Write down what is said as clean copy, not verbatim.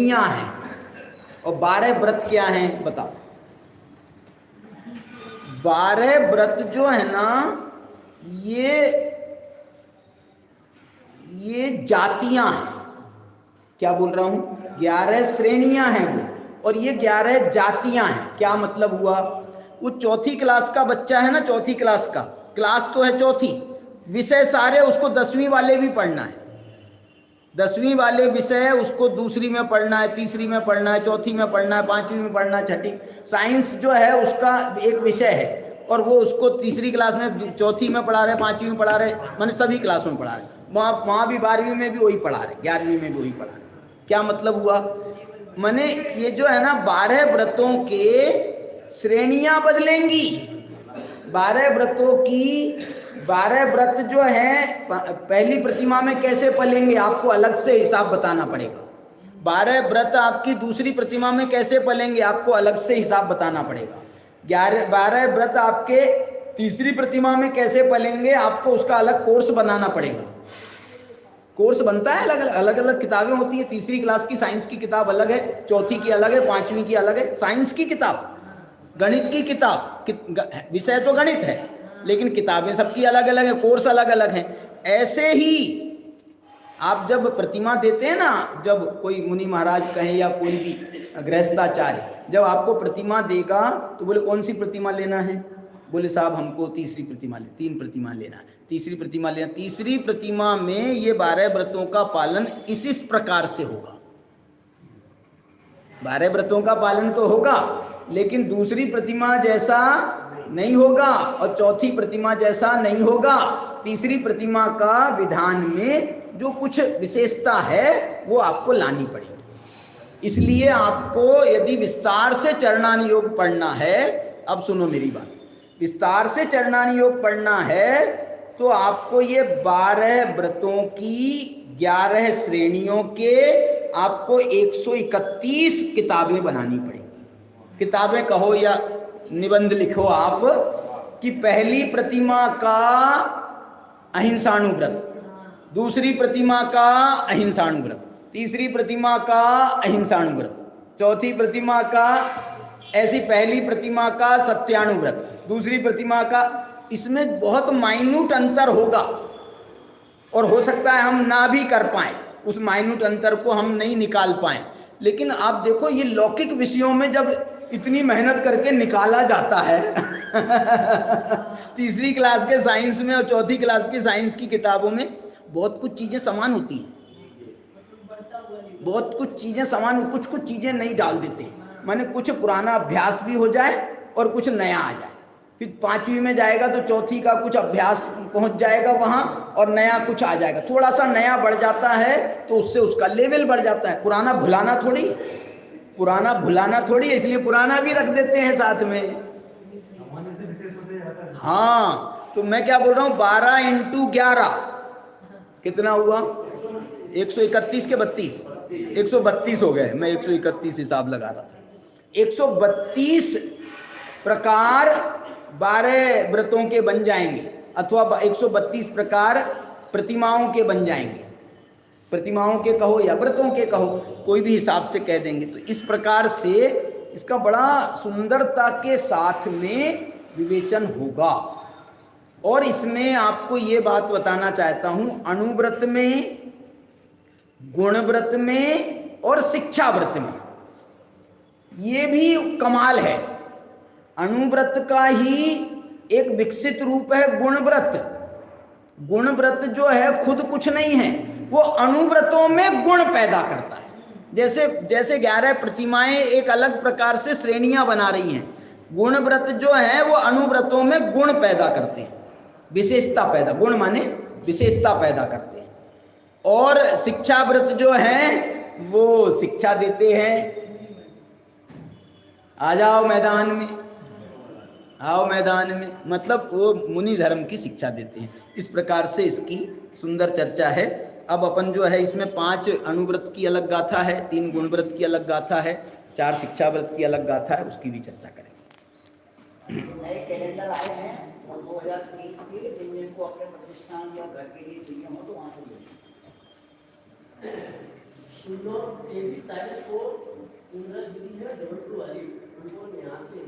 श्रेणियां हैं और 12 व्रत क्या हैं बताओ। 12 व्रत जो है ना ये जातियां हैं। क्या बोल रहा हूं? 11 श्रेणियां हैं वो, और ये 11 जातियां हैं। क्या मतलब हुआ? वो चौथी क्लास का बच्चा है ना, चौथी क्लास का, क्लास तो है चौथी, विषय सारे उसको 10वीं वाले भी पढ़ना है। 10वीं वाले विषय उसको दूसरी में पढ़ना है, तीसरी में पढ़ना है, चौथी में पढ़ना है, 5वीं में पढ़ना है, छठी। साइंस जो है उसका एक विषय है और वो उसको तीसरी क्लास में, चौथी में पढ़ा रहे, 5वीं में पढ़ा रहे, माने सभी क्लास में पढ़ा रहे। वहाँ भी 12वीं में भी वही पढ़ा रहे, 11वीं में भी वही पढ़ा रहे। क्या मतलब हुआ? माने ये जो है ना 12 व्रतों के श्रेणियां बदलेंगी। 12 व्रतों की 12 व्रत जो हैं पहली प्रतिमा में कैसे पलेंगे आपको अलग से हिसाब बताना पड़ेगा। 12 व्रत आपकी दूसरी प्रतिमा में कैसे पलेंगे आपको अलग से हिसाब बताना पड़ेगा। 12 व्रत आपके तीसरी प्रतिमा में कैसे पलेंगे आपको उसका अलग कोर्स बनाना पड़ेगा। कोर्स बनता है, अलग अलग किताबें होती है। तीसरी क्लास की साइंस की किताब अलग है, चौथी की अलग है, 5वीं की अलग है। साइंस की किताब, गणित की किताब, विषय तो गणित है लेकिन किताबें सबकी अलग अलग है, कोर्स अलग अलग हैं। ऐसे ही आप जब प्रतिमा देते हैं ना, जब कोई मुनि महाराज कहें या कोई भी गृहस्थाचार्य जब आपको प्रतिमा देगा तो बोले कौन सी प्रतिमा लेना है? बोले साहब हमको तीसरी प्रतिमा 3 प्रतिमा लेना है, तीसरी प्रतिमा लेना। तीसरी प्रतिमा में ये 12 व्रतों का पालन इस प्रकार से होगा। 12 व्रतों का पालन तो होगा लेकिन दूसरी प्रतिमा जैसा नहीं होगा और चौथी प्रतिमा जैसा नहीं होगा। तीसरी प्रतिमा का विधान में जो कुछ विशेषता है वो आपको लानी पड़ेगी। इसलिए आपको यदि विस्तार से चरणान योग पढ़ना है, अब सुनो मेरी बात, विस्तार से चरणान योग पढ़ना है तो आपको ये 12 व्रतों की 11 श्रेणियों के आपको 131 किताबें बनानी पड़ेंगी। किताबें कहो या निबंध लिखो आप कि पहली प्रतिमा का अहिंसाणुव्रत, दूसरी प्रतिमा का अहिंसाणुव्रत, तीसरी प्रतिमा का अहिंसाणुव्रत, चौथी प्रतिमा का, ऐसी पहली प्रतिमा का सत्यानुव्रत, दूसरी प्रतिमा का। इसमें बहुत माइन्यूट अंतर होगा और हो सकता है हम ना भी कर पाएं, उस माइन्यूट अंतर को हम नहीं निकाल पाएं। लेकिन आप देखो ये लौकिक विषयों में जब इतनी मेहनत करके निकाला जाता है तीसरी क्लास के साइंस में और चौथी क्लास के साइंस की किताबों में बहुत कुछ चीज़ें समान होती हैं, बहुत कुछ चीज़ें समान, कुछ कुछ चीज़ें नहीं डाल देते। माने कुछ पुराना अभ्यास भी हो जाए और कुछ नया आ जाए। फिर 5वीं में जाएगा तो चौथी का कुछ अभ्यास पहुंच जाएगा वहाँ और नया कुछ आ जाएगा। थोड़ा सा नया बढ़ जाता है तो उससे उसका लेवल बढ़ जाता है। पुराना भुलाना थोड़ी, इसलिए पुराना भी रख देते हैं साथ में। हाँ, तो मैं क्या बोल रहा हूँ, 12 × 11 कितना हुआ? 131 के 32, 132 हो गए। मैं 131 हिसाब लगा रहा था। 132 प्रकार 12 व्रतों के बन जाएंगे अथवा 132 प्रकार प्रतिमाओं के बन जाएंगे। प्रतिमाओं के कहो या व्रतों के कहो, कोई भी हिसाब से कह देंगे। तो इस प्रकार से इसका बड़ा सुंदरता के साथ में विवेचन होगा। और इसमें आपको ये बात बताना चाहता हूं, अणुव्रत में, गुणव्रत में और शिक्षा व्रत में ये भी कमाल है। अणुव्रत का ही एक विकसित रूप है गुणव्रत। गुणव्रत जो है खुद कुछ नहीं है, वो अणुव्रतों में गुण पैदा करता है। जैसे 11 प्रतिमाएं एक अलग प्रकार से श्रेणियां बना रही हैं, गुणव्रत जो है वो अणुव्रतों में गुण पैदा करते हैं, विशेषता पैदा, गुण माने विशेषता पैदा करते हैं। और शिक्षा व्रत जो है वो शिक्षा देते हैं। आ जाओ मैदान में, आओ मैदान में, मतलब वो मुनि धर्म की शिक्षा देते हैं। इस प्रकार से इसकी सुंदर चर्चा है। अब अपन जो है इसमें 5 अणुव्रत की अलग गाथा है, 3 गुणव्रत की अलग गाथा है, 4 शिक्षा व्रत की अलग गाथा है, उसकी भी चर्चा करेंगे। नए कैलेंडर आए हैं और 2030 के जिनको अपने प्रतिष्ठान या घर के लिए चाहिए हो तो वहाँ से ले शून्य 23 तारीख को इंदिरा दीदी है 2 वाली उनको यहाँ से